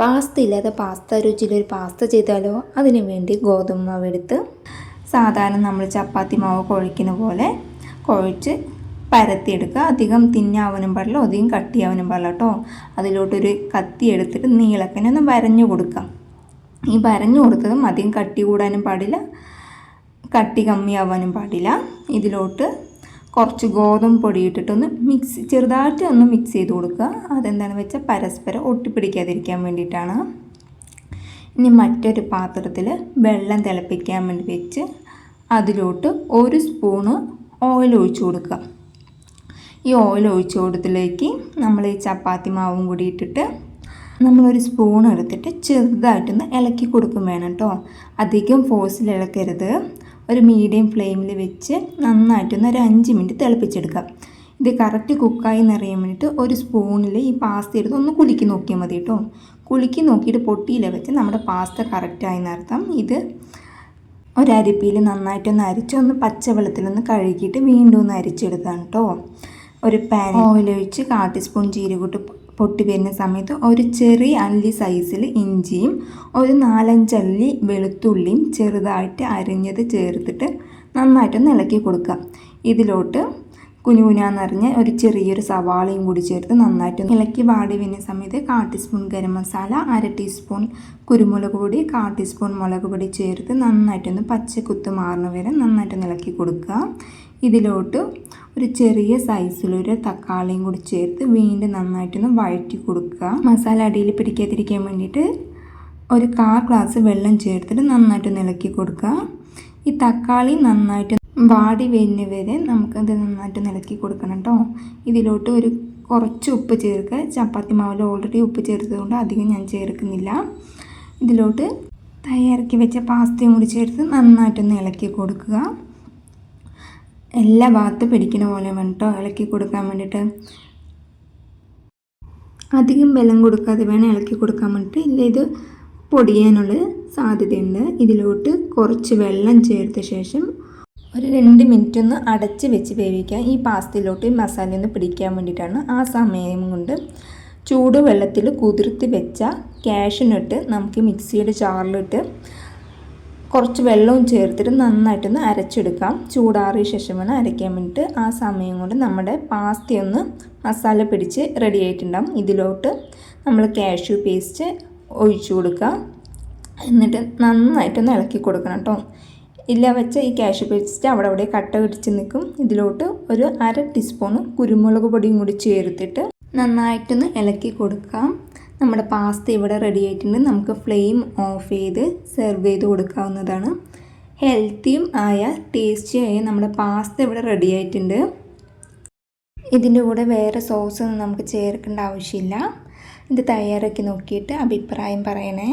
Pasta ഇല്ലാതെ pasta രുചിയിലൊരു pasta ചെയ്താലോ? അതിന് വേണ്ടി ഗോതമ്പ് മാവ് എടുത്ത് സാധാരണ നമ്മൾ ചപ്പാത്തി മാവ് കുഴയ്ക്കുന്ന പോലെ കുഴച്ച് പരത്തിയെടുക്കുക. അധികം തിന്നാവാനും പാടില്ല, അധികം കട്ടിയാവാനും പാടില്ല കേട്ടോ. അതിലോട്ടൊരു കത്തി എടുത്തിട്ട് നീളക്കനെ ഒന്ന് വരഞ്ഞു കൊടുക്കാം. ഈ വരഞ്ഞു കൊടുത്തതും അധികം കട്ടി കൂടാനും പാടില്ല, കട്ടി കമ്മിയാവാനും പാടില്ല. ഇതിലോട്ട് കുറച്ച് ഗോതമ്പ് പൊടി ഇട്ടിട്ടൊന്ന് ചെറുതായിട്ട് ഒന്ന് മിക്സ് ചെയ്ത് കൊടുക്കുക. അതെന്താണെന്ന് വെച്ചാൽ പരസ്പരം ഒട്ടിപ്പിടിക്കാതിരിക്കാൻ വേണ്ടിയിട്ടാണ്. ഇനി മറ്റൊരു പാത്രത്തിൽ വെള്ളം തിളപ്പിക്കാൻ വേണ്ടി വെച്ച് അതിലോട്ട് 1 സ്പൂണ് ഓയിൽ ഒഴിച്ചു കൊടുക്കുക. ഈ ഓയിൽ ഒഴിച്ചു കൊടുത്തതിലേക്ക് നമ്മൾ ഈ ചപ്പാത്തി മാവും കൂടി ഇട്ടിട്ട് നമ്മളൊരു സ്പൂൺ എടുത്തിട്ട് ചെറുതായിട്ടൊന്ന് ഇളക്കി കൊടുക്കും വേണം കേട്ടോ. അധികം ഫോഴ്സിൽ ഇളക്കരുത്. ഒരു മീഡിയം ഫ്ലെയിമിൽ വെച്ച് നന്നായിട്ടൊന്ന് ഒരു 5 മിനിറ്റ് തിളപ്പിച്ചെടുക്കാം. ഇത് കറക്റ്റ് കുക്കായി എന്നറിയാൻ വേണ്ടിയിട്ട് ഒരു സ്പൂണിൽ ഈ പാസ്ത എടുത്ത് ഒന്ന് കുലുക്കി നോക്കിയാൽ മതി കേട്ടോ. കുലുക്കി നോക്കിയിട്ട് പൊട്ടിയില വെച്ച് നമ്മുടെ പാസ്ത കറക്റ്റായി എന്നർത്ഥം. ഇത് ഒരരിപ്പിയിൽ നന്നായിട്ടൊന്ന് അരിച്ച് ഒന്ന് പച്ചവെള്ളത്തിലൊന്ന് കഴുകിയിട്ട് വീണ്ടും ഒന്ന് അരിച്ചെടുത്താണ് കേട്ടോ. ഒരു പാൻ ഓയിൽ ഒഴിച്ച് 1/4 ടീസ്പൂൺ ജീരകമിട്ട് പൊട്ടി വരുന്ന സമയത്ത് ഒരു ചെറിയ അല്ലി സൈസിൽ ഇഞ്ചിയും ഒരു 4-5 അല്ലി വെളുത്തുള്ളിയും ചെറുതായിട്ട് അരിഞ്ഞത് ചേർത്തിട്ട് നന്നായിട്ടൊന്ന് ഇളക്കി കൊടുക്കുക. ഇതിലോട്ട് കുനുകുനാന്നറിഞ്ഞ ഒരു ചെറിയൊരു സവാളയും കൂടി ചേർത്ത് നന്നായിട്ട് ഇളക്കി വാടി വരുന്ന സമയത്ത് 1/4 ടീസ്പൂൺ ഗരം മസാല, 1/2 ടീസ്പൂൺ കുരുമുളക് പൊടി, 1/4 ടീസ്പൂൺ മുളക് പൊടി ചേർത്ത് നന്നായിട്ടൊന്ന് പച്ചക്കുത്ത് മാറുന്ന വരെ നന്നായിട്ടൊന്ന് ഇളക്കി കൊടുക്കുക. ഇതിലോട്ട് ഒരു ചെറിയ സൈസിലൊരു തക്കാളിയും കൂടി ചേർത്ത് വീണ്ടും നന്നായിട്ടൊന്ന് വഴറ്റി കൊടുക്കുക. മസാല അടിയിൽ പിടിക്കാതിരിക്കാൻ വേണ്ടിയിട്ട് ഒരു 1/4 ഗ്ലാസ് വെള്ളം ചേർത്തിട്ട് നന്നായിട്ടൊന്ന് ഇളക്കി കൊടുക്കുക. ഈ തക്കാളി നന്നായിട്ട് വാടി വരുന്ന വരെ നമുക്കത് നന്നായിട്ട് ഇളക്കി കൊടുക്കണം കേട്ടോ. ഇതിലോട്ട് കുറച്ച് ഉപ്പ് ചേർക്കുക. ചപ്പാത്തി മാവിൽ ഓൾറെഡി ഉപ്പ് ചേർത്തതുകൊണ്ട് അധികം ഞാൻ ചേർക്കുന്നില്ല. ഇതിലോട്ട് തയ്യാറാക്കി വെച്ച പാസ്തയും കൂടി ചേർത്ത് നന്നായിട്ടൊന്ന് ഇളക്കി കൊടുക്കുക. എല്ലാ ഭാഗത്തും പിടിക്കുന്ന പോലെ വേണം കേട്ടോ ഇളക്കി കൊടുക്കാൻ വേണ്ടിയിട്ട്. അധികം വെള്ളം കൊടുക്കാതെ വേണം ഇളക്കി കൊടുക്കാൻ വേണ്ടിയിട്ട്, ഇല്ല ഇത് പൊടിയാനുള്ള സാധ്യതയുണ്ട്. ഇതിലോട്ട് കുറച്ച് വെള്ളം ചേർത്ത ശേഷം ഒരു 2 മിനിറ്റ് ഒന്ന് അടച്ച് വെച്ച് വേവിക്കുക. ഈ പാസ്തയിലോട്ട് മസാല ഒന്ന് പിടിക്കാൻ വേണ്ടിയിട്ടാണ്. ആ സമയം കൊണ്ട് ചൂടുവെള്ളത്തിൽ കുതിർത്ത് വെച്ച കാഷ്യൂനട്ട് നമുക്ക് മിക്സിയുടെ ജാറിലിട്ട് കുറച്ച് വെള്ളവും ചേർത്തിട്ട് നന്നായിട്ടൊന്ന് അരച്ചെടുക്കാം. ചൂടാറിയ ശേഷം വേണം അരയ്ക്കാൻ വേണ്ടിയിട്ട്. ആ സമയം കൊണ്ട് നമ്മുടെ പാസ്തയൊന്ന് മസാല പിടിച്ച് റെഡി ആയിട്ടുണ്ടാകും. ഇതിലോട്ട് നമ്മൾ കാഷ്യൂ പേസ്റ്റ് ഒഴിച്ചു കൊടുക്കുക. എന്നിട്ട് നന്നായിട്ടൊന്ന് ഇളക്കി കൊടുക്കണം കേട്ടോ. ഇല്ല വെച്ച ഈ കാഷ്യൂ പേസ്റ്റ് അവിടെ കട്ട പിടിച്ച് നിൽക്കും. ഇതിലോട്ട് ഒരു 1/2 ടീസ്പൂൺ കുരുമുളക് പൊടിയും കൂടി ചേർത്തിട്ട് നന്നായിട്ടൊന്ന് ഇളക്കി കൊടുക്കാം. നമ്മുടെ പാസ്ത ഇവിടെ റെഡി ആയിട്ടുണ്ട്. നമുക്ക് ഫ്ലെയിം ഓഫ് ചെയ്ത് സെർവ് ചെയ്ത് കൊടുക്കാവുന്നതാണ്. ഹെൽത്തിയും ആയ ടേസ്റ്റിയായ നമ്മുടെ പാസ്ത ഇവിടെ റെഡി ആയിട്ടുണ്ട്. ഇതിൻ്റെ കൂടെ വേറെ സോസൊന്നും നമുക്ക് ചേർക്കേണ്ട ആവശ്യമില്ല. ഇത് തയ്യാറാക്കി നോക്കിയിട്ട് അഭിപ്രായം പറയണേ.